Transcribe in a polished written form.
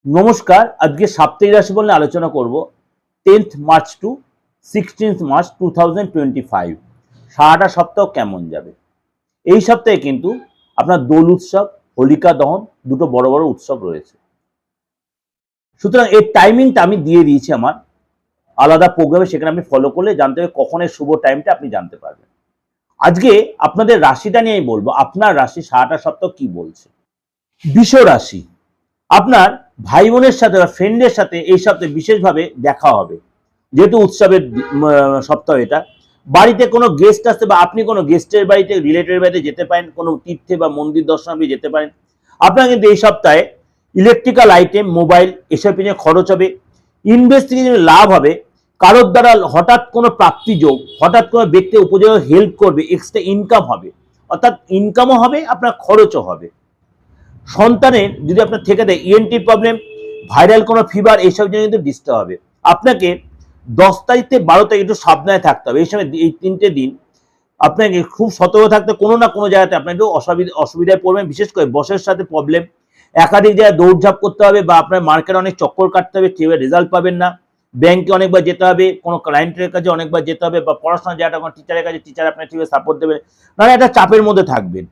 নমস্কার, আজকে সাপ্তাহিক রাশিফল নিয়ে আলোচনা করব 10th March two 16th March 2025। সারাটা সপ্তাহ কেমন যাবে। এই সপ্তাহে কিন্তু আপনার দোল উৎসব, হোলিকা দহন দুটো বড় বড় উৎসব রয়েছে। সুতরাং এর টাইমিংটা আমি দিয়ে দিয়েছি আমার আলাদা প্রোগ্রামে, সেখানে আপনি ফলো করলে জানতে হবে কখন এর শুভ টাইমটা আপনি জানতে পারবেন। আজকে আপনাদের রাশিটা নিয়ে আমি বলবো, আপনার রাশি সারাটা সপ্তাহ কি বলছে। বৃষ রাশি, আপনার ভাই বোনের সাথে বা ফ্রেন্ডের সাথে এই সপ্তাহে বিশেষভাবে দেখা হবে, যেহেতু উৎসবের সপ্তাহ এটা। বাড়িতে কোনো গেস্ট আসতে বা আপনি কোনো গেস্টের বাড়িতে, রিলেটিভের বাড়িতে যেতে পারেন, কোনো তীর্থে বা মন্দির দর্শন আপনি যেতে পারেন। আপনার কিন্তু এই সপ্তাহে ইলেকট্রিক্যাল আইটেম, মোবাইল এসব পিছনে খরচ হবে, ইনভেস্ট থেকে লাভ হবে, কারোর দ্বারা হঠাৎ কোনো প্রাপ্তি যোগ, হঠাৎ কোনো ব্যক্তি উপযোগ হেল্প করবে, এক্সট্রা ইনকাম হবে, অর্থাৎ ইনকামও হবে, আপনার খরচও হবে। সন্তানের যদি আপনার থেকে দেয় ইএনটি প্রবলেম, ভাইরাল কোনো ফিভার, এইসব জন্য কিন্তু ডিস্টার্ব হবে। আপনাকে 10 তারিখ থেকে 12 তারিখ একটু সাবধানে থাকতে হবে। এই সময় এই 3টে দিন আপনাকে খুব সতর্ক থাকতে, কোনো না কোনো জায়গাতে আপনার একটু অসুবিধায় পড়বেন। বিশেষ করে বসের সাথে প্রবলেম, একাধিক জায়গায় দৌড়ঝাঁপ করতে হবে, বা আপনার মার্কেটে অনেক চক্কর কাটতে হবে, কেউ রেজাল্ট পাবেন না। ব্যাংকে অনেকবার যেতে হবে, কোনো ক্লায়েন্টের কাছে অনেকবার যেতে হবে, বা পড়াশোনার জায়গাটা কোনো টিচারের কাছে, টিচার আপনার ঠিকভাবে সাপোর্ট দেবে না, একটা চাপের মধ্যে থাকবেন।